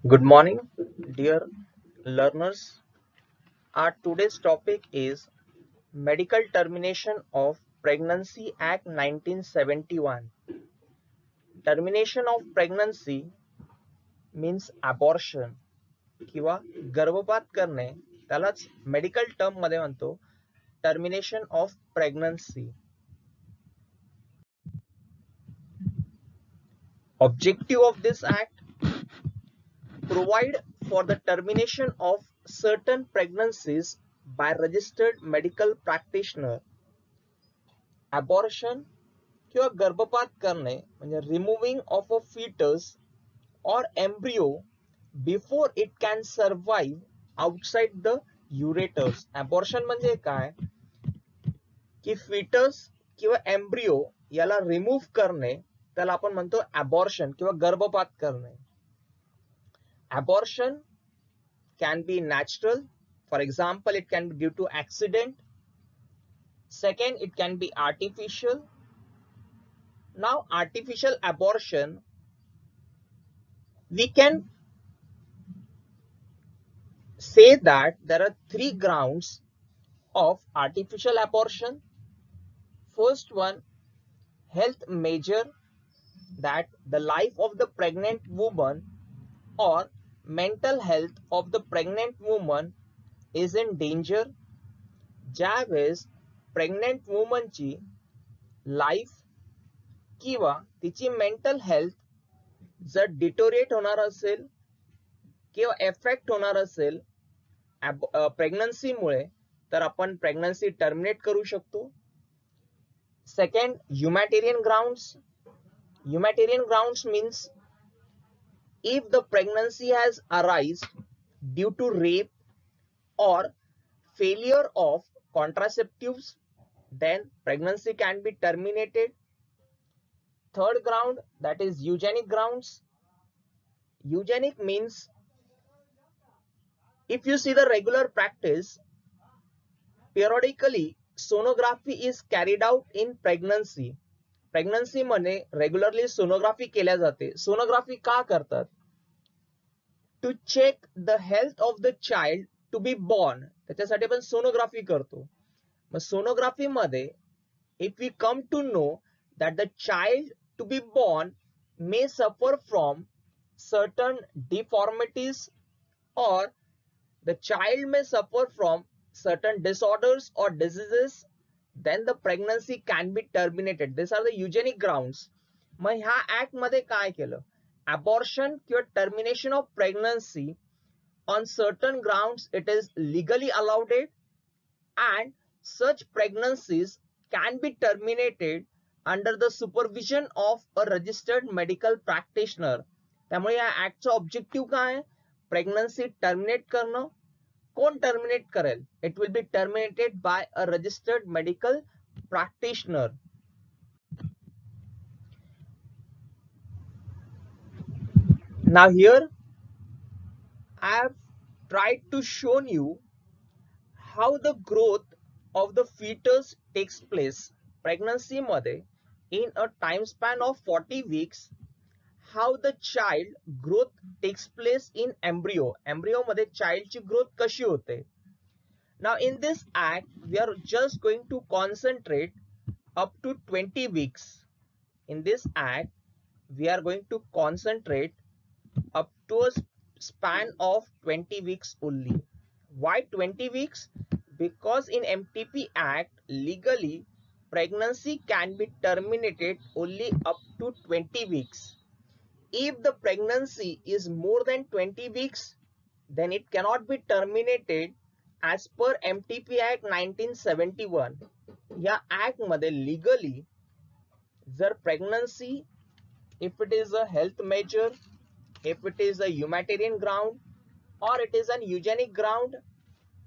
Good morning, dear learners. Our today's topic is Medical Termination of Pregnancy Act 1971. Termination of pregnancy means abortion किंवा गर्भपात करणे त्यालाच medical term मध्ये म्हणतो termination of pregnancy. Objective of this act: provide for the termination of certain pregnancies by registered medical practitioner. Abortion किंवा गर्भपात करणे म्हणजे removing of a fetus or embryo before it can survive outside the ureters. Abortion म्हणजे काय की fetus किंवा embryo याला remove करणे त्याला आपण म्हणतो abortion किंवा गर्भपात करणे. Abortion can be natural, for example it can be due to accident. Second, it can be artificial. Now artificial abortion, we can say that there are three grounds of artificial abortion. First one, health measure, that the life of the pregnant woman or mental health of the pregnant woman is in danger. ज्यावेळेस pregnant वुमनची life किंवा तिची mental health जर deteriorate होणार असेल किंवा effect होणार असेल प्रेग्नन्सीमुळे तर आपण प्रेग्नन्सी टर्मिनेट करू शकतो. Second, humanitarian grounds. Humanitarian grounds means if the pregnancy has arisen due to rape or failure of contraceptives, then pregnancy can be terminated. Third ground, that is eugenic grounds. Eugenic means if you see the regular practice, periodically sonography is carried out in pregnancy. Pregnancy मध्ये regularly sonography केल्या जाते. Sonography का करतात? To check the health of the child to be born. त्याच्यासाठी आपण sonography करतो. मग sonography मध्ये if we come to know that the child to be born may suffer from certain deformities or the child may suffer from certain disorders or diseases, then the pregnancy can be terminated. These are the eugenic grounds. मग ह्या act मध्ये काय केलं? Abortion किंवा termination of pregnancy on certain grounds it is legally allowed and such pregnancies can be terminated under the supervision of a registered medical practitioner. त्यामुळे या ऍक्टचा objective काय आहे? Pregnancy terminate करणं. कोण टर्मिनेट करेल? It will be terminated bye a registered medical practitioner. Now here I have tried to show you how the growth of the fetus takes place. Pregnancy मध्ये in a time span of 40 weeks, how the child growth takes place in embryo. Embryo मध्ये child ची growth कशी होते. Now in this act we are just going to concentrate up to 20 weeks. In this act we are going to concentrate up to a span of 20 weeks only. Why 20 weeks? Because in MTP Act legally pregnancy can be terminated only up to 20 weeks. If the pregnancy is more than 20 weeks, then it cannot be terminated as per MTP Act 1971. या act मध्ये legally जर pregnancy, if it is a health measure, if it is a humanitarian ground or it is an eugenic ground,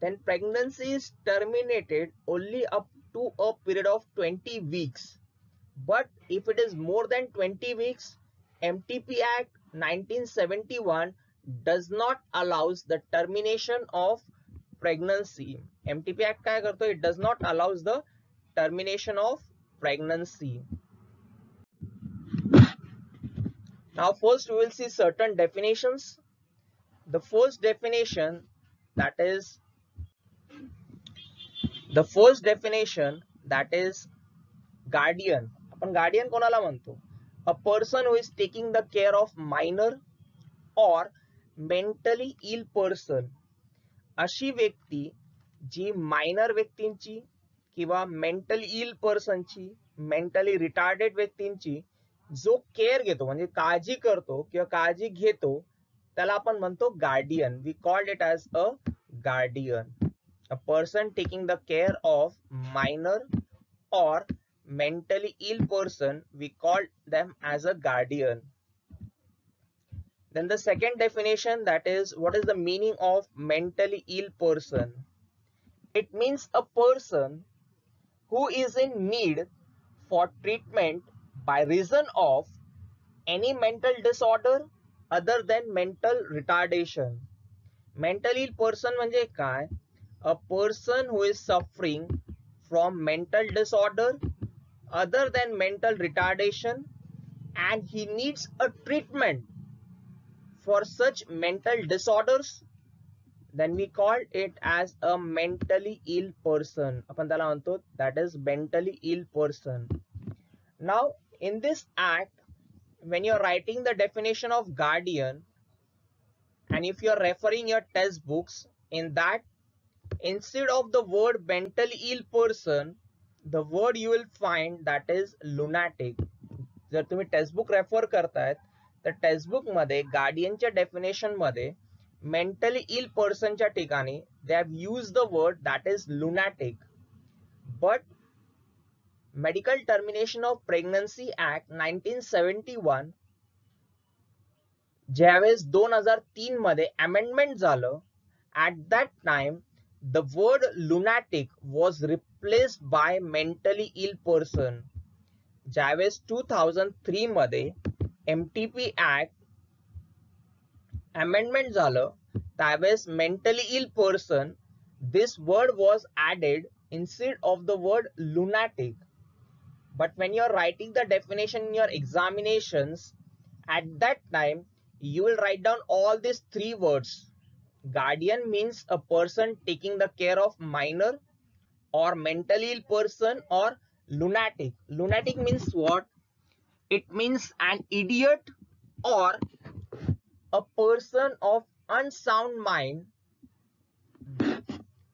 then pregnancy is terminated only up to a period of 20 weeks. But if it is more than 20 weeks, MTP Act 1971 does not allows the termination of pregnancy. MTP Act काय करतो? It does not allows the termination of pregnancy. Now first we will see certain definitions. The first definition that is guardian. आपण guardian कोणाला म्हणतो? A person who is taking the care of minor or mentally ill person. अशी व्यक्ती जी minor व्यक्तींची किंवा mentally ill पर्सनची, mentally retarded व्यक्तींची जो care घेतो म्हणजे काळजी करतो किंवा काळजी घेतो त्याला आपण म्हणतो guardian. We called it as a guardian. A person taking the care of minor or mentally ill person, we call them as a guardian. Then the second definition, that is, what is the meaning of mentally ill person? It means a person who is in need for treatment by reason of any mental disorder other than mental retardation. Mental ill person म्हणजे काय? A person who is suffering from mental disorder other than mental retardation and he needs a treatment for such mental disorders, then we call it as a mentally ill person. आपण त्याला म्हणतो that is mentally ill person. Now in this act, when you're writing the definition of guardian and if you're referring your textbooks, in that instead of the word mentally ill person, the word you will find that is lunatic. जर तुम्ही textbook refer करतायत तर textbook मध्ये गार्डियनच्या definition मध्ये mentally ill पर्सनच्या ठिकाणी they have used the word that is lunatic. But medical termination of pregnancy act 1971 ज्यावेळेस 2003 मध्ये अमेंडमेंट झालं, at that time the word lunatic was replaced by mentally ill person. ज्यावेळेस 2003 मध्ये MTP Act amendment झालं त्यावेळेस mentally ill person this word was added instead of the word lunatic. But when you are writing the definition in your examinations, at that time you will write down all these three words. Guardian means a person taking the care of minor or mentally ill person, or lunatic. Lunatic means what? It means an idiot or a person of unsound mind.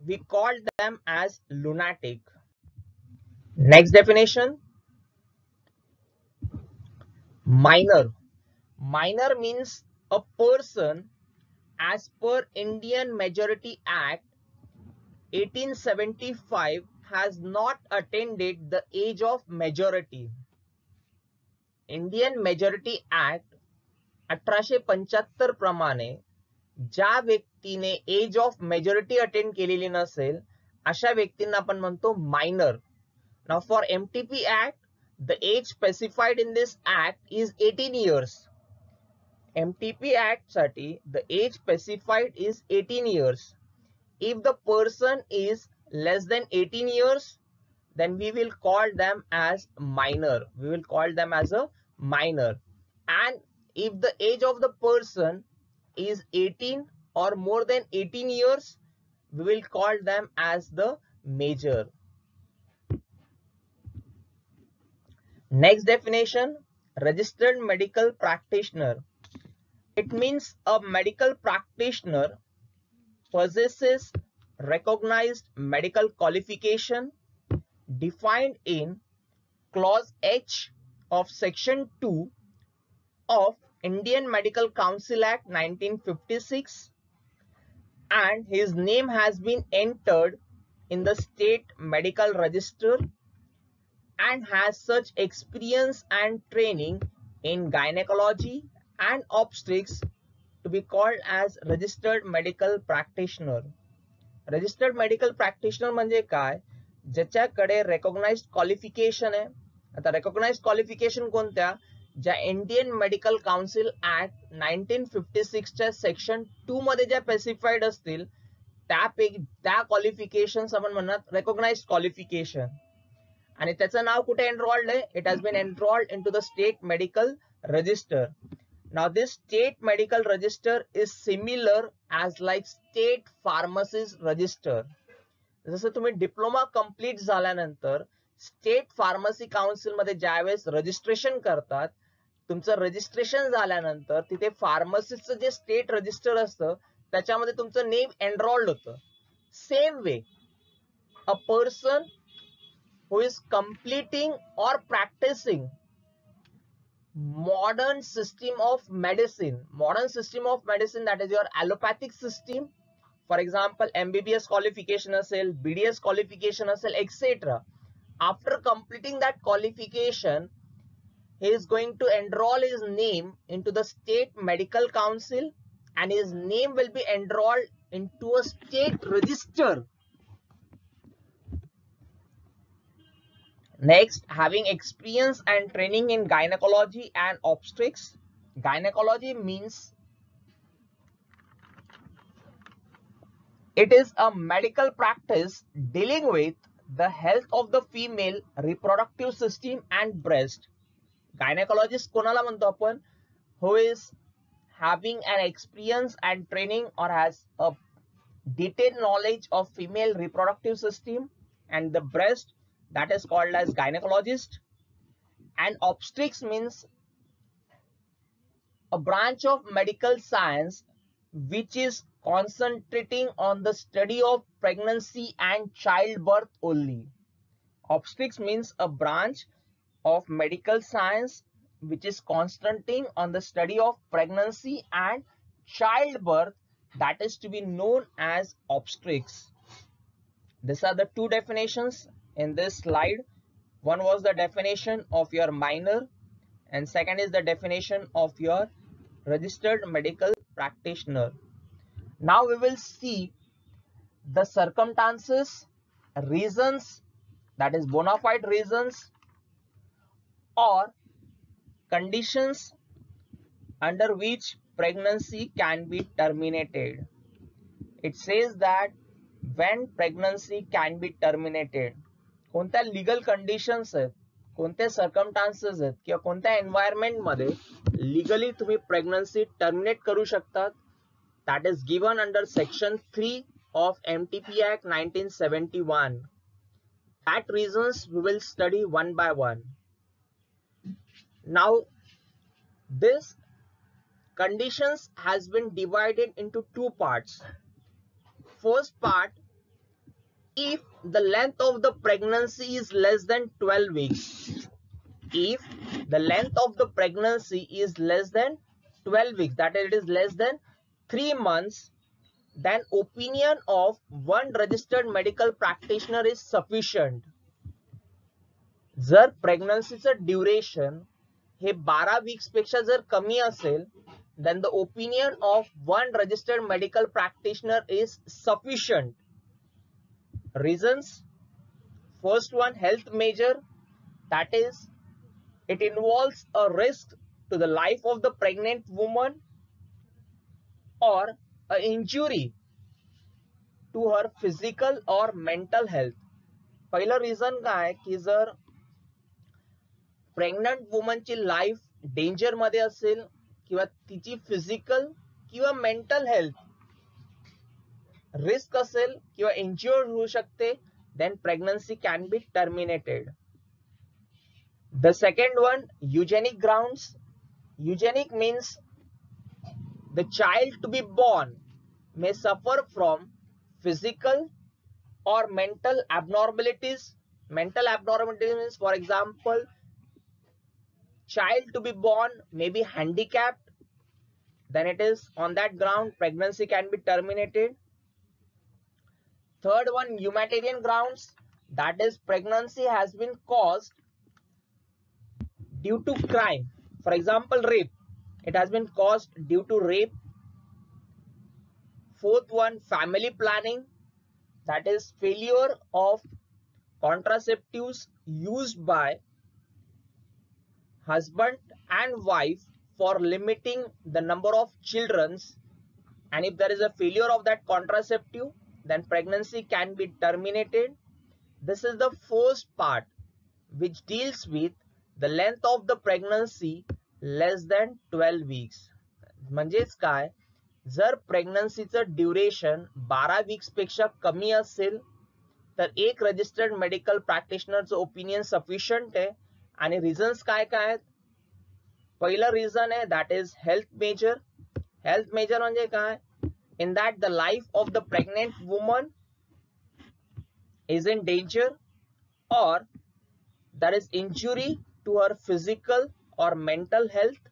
We call them as lunatic. Next definition, minor. Minor means a person as per Indian Majority Act 1875 has not attained the age of majority. Indian Majority Act 1875 प्रमाणे ज्या व्यक्तीने as of majority attend केलेली नसेल अशा व्यक्तींना आपण म्हणतो minor. Now for MTP Act the age specified in this act is 18 years. MTP Act साठी the age specified is 18 years. If the person is less than 18 years, then we will call them as minor. We will call them as a minor. And if the age of the person is 18 or more than 18 years, we will call them as the major. Next definition, registered medical practitioner. It means a medical practitioner possesses recognized medical qualification defined in Clause H of Section 2 of Indian Medical Council Act 1956, and his name has been entered in the state medical register and has such experience and training in gynecology and obstetrics to be called as registered medical practitioner. Registered medical practitioner म्हणजे काय? ज्याच्याकडे recognized qualification आहे. आता recognized qualification कोणत्या? ज्या Indian medical council act 1956 च्या section 2 मध्ये ज्या स्पेसिफाईड असतील त्या क्वालिफिकेशन्स आपण म्हणणार recognized qualification. आणि त्याचं नाव कुठे एनरोल्ड आहे? It has been enrolled into the state medical register. Now this state medical register is similar as like state pharmacist register. जसं तुम्ही डिप्लोमा कंप्लीट झाल्यानंतर स्टेट फार्मसी काउन्सिल मध्ये ज्यावेळेस रजिस्ट्रेशन करतात, तुमचं रजिस्ट्रेशन झाल्यानंतर तिथे फार्मसिस्टचं जे स्टेट रजिस्टर असतं त्याच्यामध्ये तुमचं नेम एनरोल्ड होतं. Same way a person who is completing or practicing modern system of medicine, that is your allopathic system, for example MBBS qualification असेल, BDS qualification असेल, etc. After completing that qualification, he is going to enroll his name into the state medical council and his name will be enrolled into a state register. Next, having experience and training in gynecology and obstetrics. Gynecology means it is a medical practice dealing with the health of the female reproductive system and breast. Gynecologist कोणाला म्हणतो आपण? Who is having an experience and training or has a detailed knowledge of female reproductive system and the breast, that is called as gynecologist. And obstetrics means a branch of medical science which is concentrating on the study of pregnancy and childbirth only. Obstetrics means a branch of medical science which is concentrating on the study of pregnancy and childbirth, that is to be known as obstetrics. These are the two definitions in this slide. One was the definition of your minor and second is the definition of your registered medical practitioner. Now we will see the circumstances, reasons, that is bona fide reasons or conditions under which pregnancy can be terminated. It says that when pregnancy can be terminated, कोणत्या legal conditions आहेत, कोणते circumstances आहेत किंवा कोणत्या environment मध्ये legally तुम्ही pregnancy terminate करू शकतात. That is given under section 3 of MTP Act 1971. That reasons we will study one by one. Now this conditions has been divided into two parts. First part, if the length of the pregnancy is less than 12 weeks. If the length of the pregnancy is less than 12 weeks, that is, it is less than 3 months, then opinion of one registered medical practitioner is sufficient. जर प्रेग्नन्सीचं duration हे 12 weeks पेक्षा जर कमी असेल, then the opinion of one registered medical practitioner is sufficient. Reasons: first one, health measure, that is it involves a risk to the life of the pregnant woman or an injury to her physical or mental health. पहिलं reason काय की जर pregnant वुमनची life danger मध्ये असेल किंवा तिची physical किंवा mental health risk असेल किंवा इंज्युअर्ड होऊ शकते, then pregnancy can be terminated. The second one, eugenic grounds. Eugenic means the child to be born may suffer from physical or mental abnormalities. Mental abnormalities means, for example, child to be born may be handicapped, then it is on that ground pregnancy can be terminated. Third one, humanitarian grounds, that is pregnancy has been caused due to crime, for example rape, it has been caused due to rape. Fourth one, family planning, that is failure of contraceptives used by husband and wife for limiting the number of children, and if there is a failure of that contraceptive, then pregnancy can be terminated. This is the first part which deals with the length of the pregnancy less than 12 weeks. म्हणजेच काय, जर प्रेग्नन्सीचं duration 12 weeks पेक्षा कमी असेल तर एक registered medical प्रॅक्टिशनरचं opinion sufficient आहे. आणि रिझन्स काय काय आहेत? पहिलं रिझन आहे that is health major. Health major म्हणजे काय? In that the life of the pregnant woman is in danger or there is injury to her physical or mental health.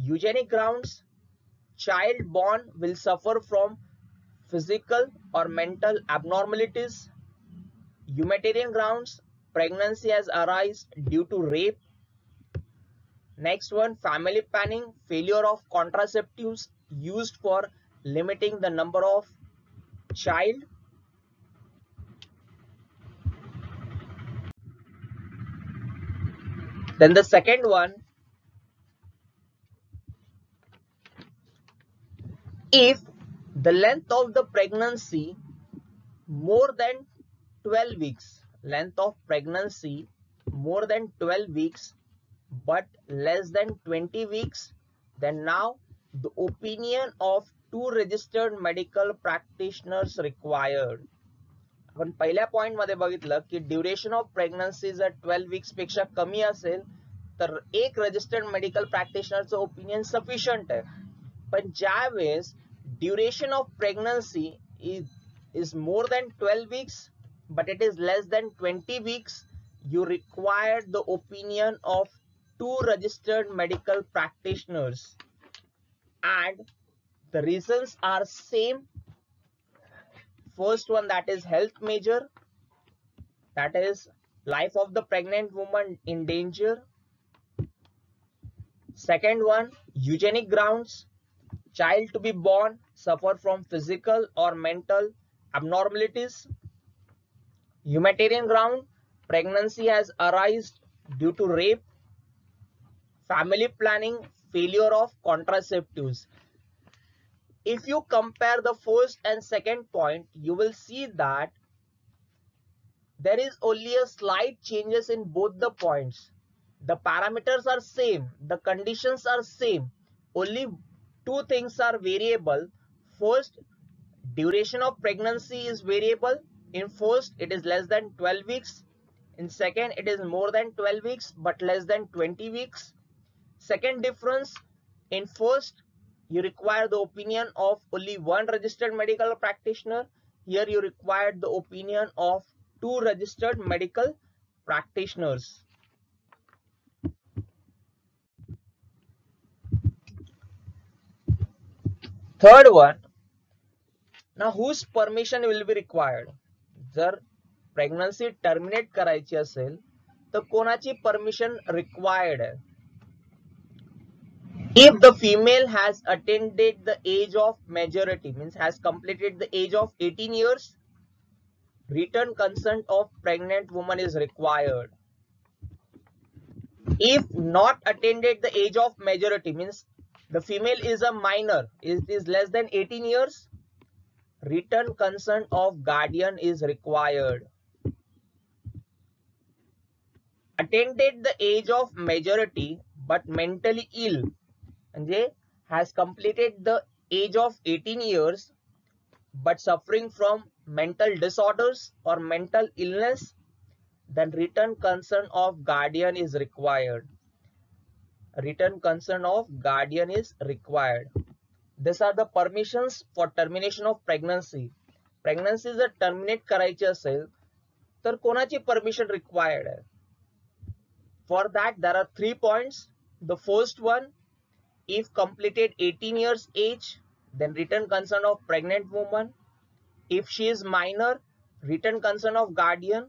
Eugenic grounds, child born will suffer from physical or mental abnormalities. Humanitarian grounds, pregnancy has arisen due to rape. Next one, family planning, failure of contraceptives used for limiting the number of child. Then the second one, if the length of the pregnancy more than 12 weeks, length of pregnancy more than 12 weeks but less than 20 weeks, then now the opinion of 2 registered medical practitioners required. आपण पहिल्या point मध्ये बघितलं की duration of pregnancy जर 12 weeks पेक्षा कमी असेल तर एक रजिस्टर्ड मेडिकल प्रॅक्टिशनरचं ओपिनियन सफिशियंट आहे. पण ज्या वेळेस duration of pregnancy is more than 12 weeks but it is less than 20 weeks, you require the opinion of 2 registered medical practitioners, and the reasons are same. First one, that is health measure, that is life of the pregnant woman in danger. Second one, eugenic grounds, child to be born suffer from physical or mental abnormalities. Humanitarian ground, pregnancy has arisen due to rape. Family planning, failure of contraceptives. If you compare the first and second point, you will see that there is only a slight changes in both the points. The parameters are same, the conditions are same, only two things are variable. First, duration of pregnancy is variable. In first, it is less than 12 weeks. In second, it is more than 12 weeks but less than 20 weeks. Second difference, in first, you require the opinion of only one registered medical practitioner. Here you require the opinion of 2 registered medical practitioners. Third one, now whose permission will be required? जर pregnancy terminate करायची असेल तर कोणाची permission required आहे? If the female has attained the age of majority, means has completed the age of 18 years, written consent of pregnant woman is required. If not attained the age of majority, means the female is a minor, it is less than 18 years, written consent of guardian is required. Attained the age of majority but mentally ill, म्हणजे has completed the age of 18 years but suffering from mental disorders or mental illness, then written consent of guardian is required. Written consent of guardian is required. These are the permissions for termination of pregnancy. Pregnancy जर terminate करायची असेल तर कोणाची permission required आहे? For that there are 3 points. The first one, if completed 18 years age, then written consent of pregnant woman. If she is minor, written consent of guardian.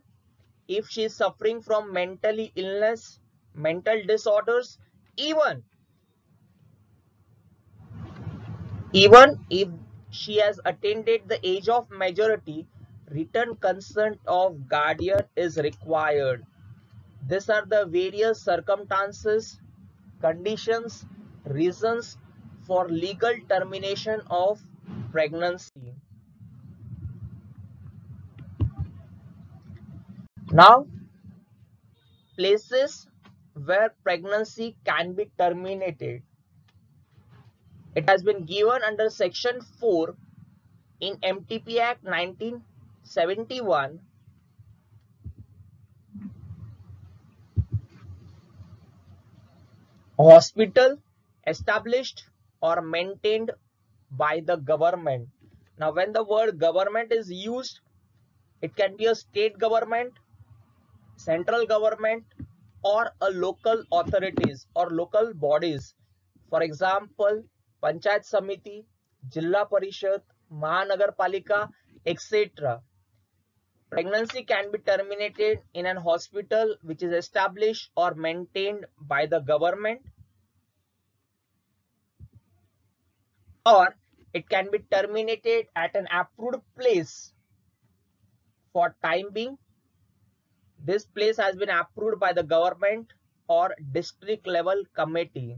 If she is suffering from mentally illness, mental disorders, even if she has attained the age of majority, written consent of guardian is required. These are the various circumstances, conditions, reasons for legal termination of pregnancy. Now, places where pregnancy can be terminated. It has been given under Section 4 in MTP Act 1971. Hospital established or maintained by the government. Now, when the word government is used, it can be a state government, central government, or a local authorities or local bodies. For example, Panchayat Samiti, Jilla Parishad, Mahanagarpalika, etc. Pregnancy can be terminated in an hospital which is established or maintained by the government, or it can be terminated at an approved place for time being. This place has been approved by the government or district level committee.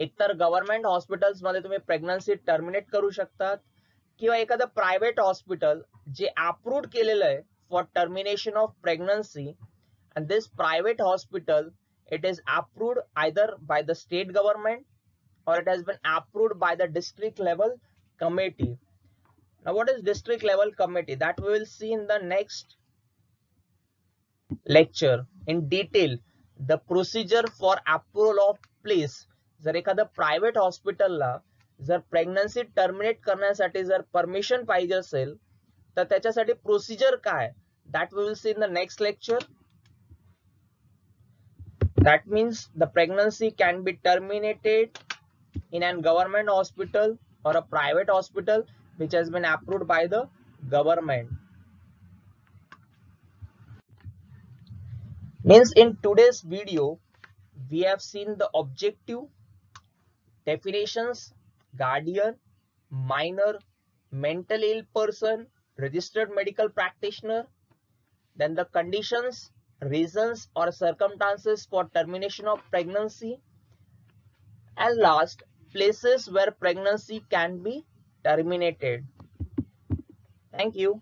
एकतर government hospitals मध्ये तुम्ही pregnancy terminate करू शकतात किंवा एखादं private hospital जे approved केलेलं आहे for termination of pregnancy, and this private hospital, it is approved either by the state government or it has been approved by the district level committee. Now what is district level committee? That we will see in the next lecture in detail. The procedure for approval of place. जर एखाद्या private हॉस्पिटलला जर pregnancy terminate करण्यासाठी जर permission पाहिजे असेल तर त्याच्यासाठी प्रोसिजर काय, that we will see in the next lecture. That means the pregnancy can be terminated in a government hospital or a private hospital which has been approved by the government. Means in today's video we have seen the objective, definitions, guardian, minor, mental ill person, registered medical practitioner, then the conditions, reasons or circumstances for termination of pregnancy, and last, places where pregnancy can be terminated. Thank you.